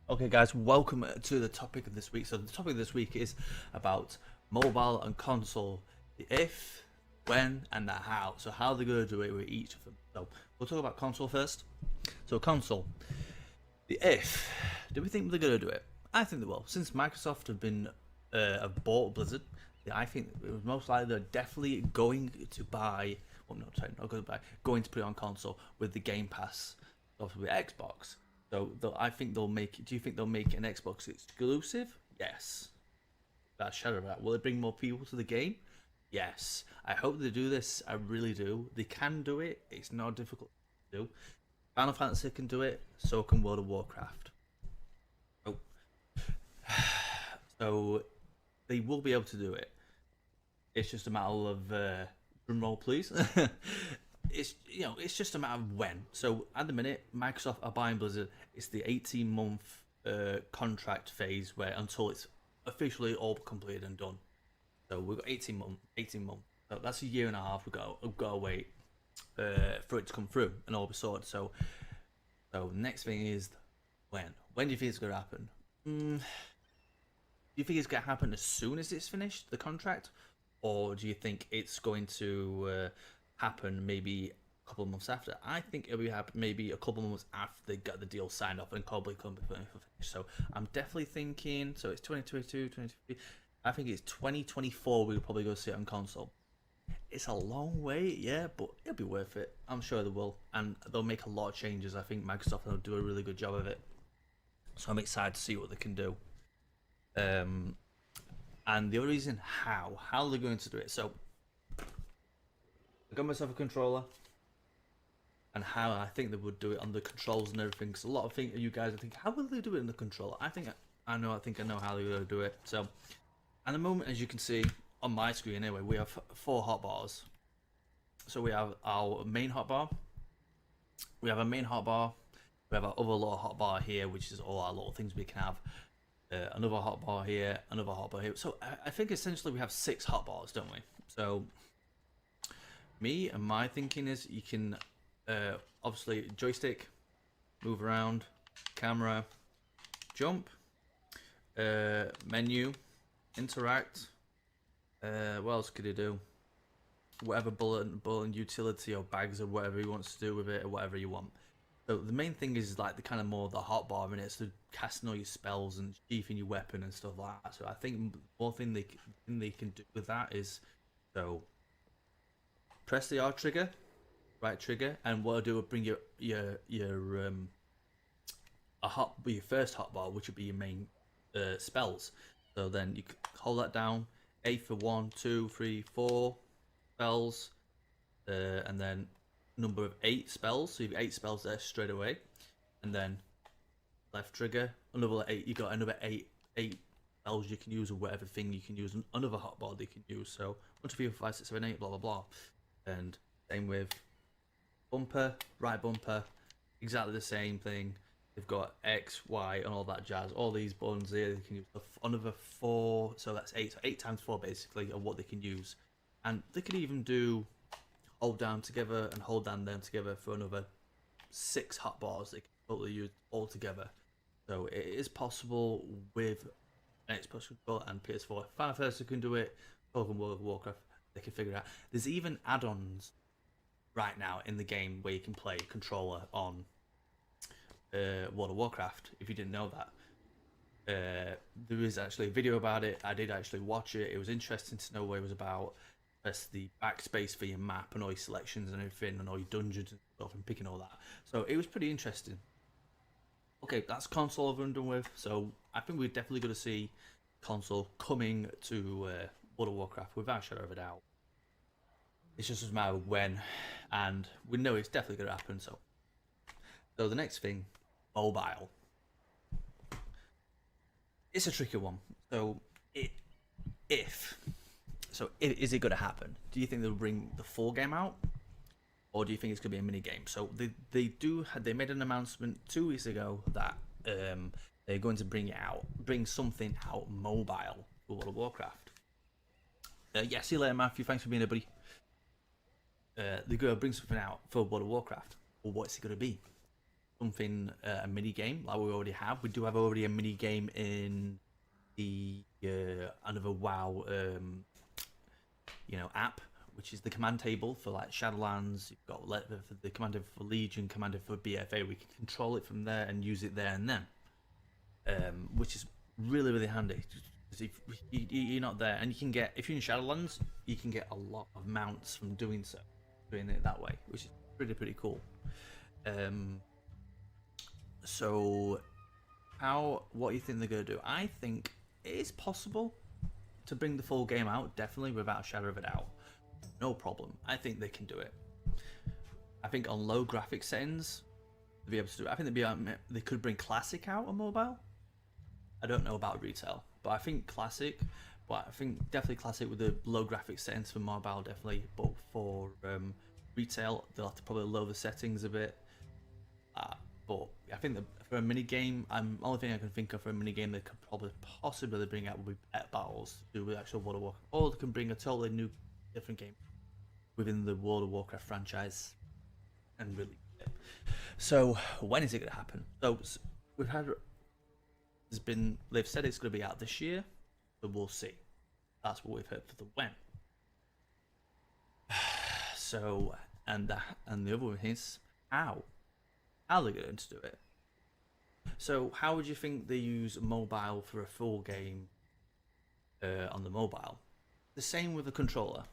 Okay, guys, welcome to the topic of this week. So, the topic of this week is about mobile and console, the if, when, and the how. So, how they're going to do it with each of them. So, we'll talk about console first. So, console, the if. Do we think they're going to do it? I think they will. Since Microsoft have bought Blizzard, I think it was most likely they're definitely going to buy. Well, no, sorry, not going to buy. Going to put it on console with the Game Pass, obviously with Xbox. So I think they'll make. Do you think they'll make an Xbox exclusive? Yes. That's shadow of that. Will it bring more people to the game? Yes. I hope they do this. I really do. They can do it. It's not difficult to do. Final Fantasy can do it. So can World of Warcraft. Oh. So they will be able to do it. It's just a matter of drum roll, please. It's just a matter of when. So at the minute, Microsoft are buying Blizzard. It's the 18-month contract phase where until it's officially all completed and done. So we've got 18 months. 18 months. So that's a year and a half. We've got to wait for it to come through and all be sorted. So next thing is when. When do you think it's going to happen? Do you think it's going to happen as soon as it's finished the contract, or do you think it's going to happen maybe a couple of months after? I think it'll be happen maybe a couple of months after they got the deal signed off and probably come before finished. So I'm definitely thinking. So it's 2022, 2023. I think it's 2024. We'll probably go see it on console. It's a long way, yeah, but it'll be worth it. I'm sure they will, and they'll make a lot of changes. I think Microsoft will do a really good job of it. So I'm excited to see what they can do. And the other reason how they're going to do it. So I got myself a controller, and how I think they would do it on the controls and everything. Because a lot of things you guys are thinking, how will they do it in the controller? I think I know how they're going to do it. So at the moment, as you can see on my screen, anyway, we have 4 hotbars. So we have our main hotbar. We have a main hotbar. We have our other little hotbar here, which is all our little things we can have. Another hotbar here, another hotbar here. So I think essentially we have 6 hotbars, don't we? So me and my thinking is you can obviously joystick, move around, camera, jump, menu, interact. What else could you do? Whatever bullet and utility or bags or whatever he wants to do with it or whatever you want. So the main thing is like the kind of more the hotbar in it. It's the casting all your spells and sheathing your weapon and stuff like that. So I think one thing they can do with that is so press the R trigger, right trigger, and what I'll do will bring your first hotbar, which would be your main spells. So then you hold that down, A for 1, 2, 3, 4 spells, and then number of 8 spells. So you've 8 spells there straight away, and then left trigger, another 8. You got another 8 spells you can use, or whatever thing you can use, another hotbar they can use. So 1, 2, 3, 4, 5, 6, 7, 8, blah blah blah. And same with bumper, right bumper, exactly the same thing. They've got X, Y, and all that jazz. All these buttons here, they can use another 4, so that's 8. So 8 times 4 basically of what they can use. And they could even do hold down together and hold down them together for another 6 hotbars they can totally use all together. So it is possible with an Xbox controller and PS4. Final Fantasy can do it. World of Warcraft, they can figure it out. There's even add-ons right now in the game where you can play controller on World of Warcraft. If you didn't know that, there is actually a video about it. I did actually watch it. It was interesting to know what it was about. Press the backspace for your map and all your selections and everything, and all your dungeons and stuff, and picking all that. So it was pretty interesting. Okay, that's console over and done with. So I think we're definitely going to see console coming to World of Warcraft without a shadow of a doubt. It's just a matter of when, and we know it's definitely going to happen. So the next thing, mobile. It's a tricky one. So is it going to happen? Do you think they'll bring the full game out, or do you think it's going to be a mini game? So they made an announcement 2 weeks ago that they're going to bring something out mobile for World of Warcraft. Yeah, see you later, Matthew. Thanks for being here, buddy. They're going to bring something out for World of Warcraft. Well, what's it going to be? something, a mini game like we already have. We do have already a mini game in the another WoW app, which is the command table for like Shadowlands. You've got for the command table for Legion, command table for BFA. We can control it from there and use it there and then, which is really handy. Because if you're not there, and you can get, if you're in Shadowlands, you can get a lot of mounts from doing it that way, which is pretty cool. So what do you think they're gonna do? I think it is possible to bring the full game out, definitely, without a shadow of a doubt. No problem. I think they can do it. I think on low graphic settings, they'll be able to do it. I think they could bring Classic out on mobile. I don't know about retail, but I think Classic. But I think definitely Classic with the low graphic settings for mobile, definitely. But for retail, they'll have to probably lower the settings a bit. But I think that for a mini game, only thing I can think of for a mini game they could probably possibly bring out would be pet battles to do with actual World of Warcraft, or they can bring a totally new, different game within the World of Warcraft franchise and release it. So when is it going to happen? So they've said it's going to be out this year, but we'll see. That's what we've heard for the when. So and the other one is how are they going to do it? So how would you think they use mobile for a full game on the mobile? The same with a controller.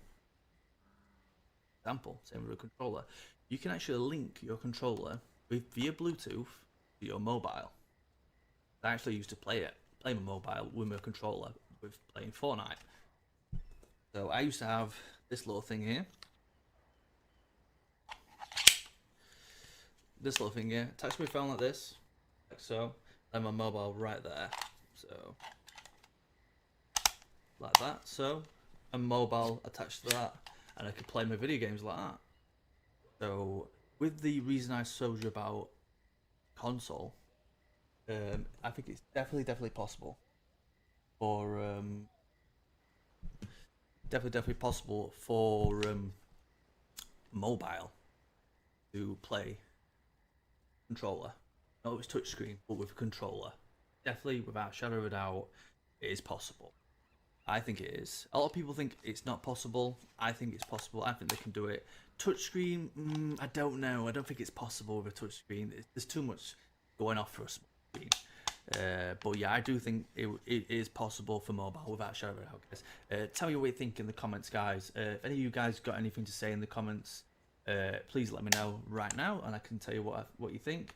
Same with a controller. You can actually link your controller via Bluetooth to your mobile. I actually used to play my mobile with my controller with playing Fortnite. So I used to have this little thing here. Attached to my phone like this, like so, and my mobile right there, so like that. So a mobile attached to that, and I could play my video games like that. So with the reason I showed you about console, I think it's definitely possible for definitely possible for mobile to play controller. Not with touchscreen, but with a controller. Definitely, without a shadow of a doubt, it is possible. I think it is. A lot of people think it's not possible. I think it's possible. I think they can do it. Touchscreen, I don't know. I don't think it's possible with a touchscreen. There's too much going off for a small screen. But yeah, I do think it is possible for mobile without a shadow of a doubt, guys. Tell me what you think in the comments, guys. If any of you guys got anything to say in the comments, please let me know right now, and I can tell you what you think.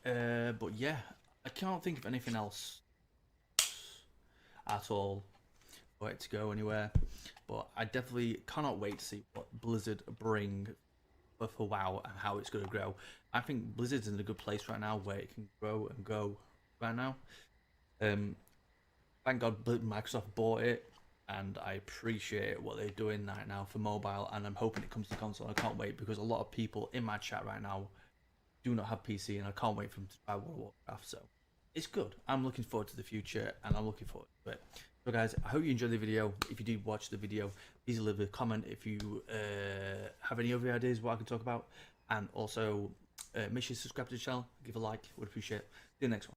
But yeah, I can't think of anything else at all for it to go anywhere. But I definitely cannot wait to see what Blizzard bring for WoW and how it's going to grow. I think Blizzard's in a good place right now where it can grow and go right now. Thank God Microsoft bought it, and I appreciate what they're doing right now for mobile, and I'm hoping it comes to console. I can't wait, because a lot of people in my chat right now do not have PC, and I can't wait for them to try World of Warcraft. So it's good. I'm looking forward to the future, and I'm looking forward to it. So guys, I hope you enjoyed the video. If you did watch the video, please leave a comment if you have any other ideas what I can talk about, and also make sure you subscribe to the channel, give a like, would appreciate it. See you next one.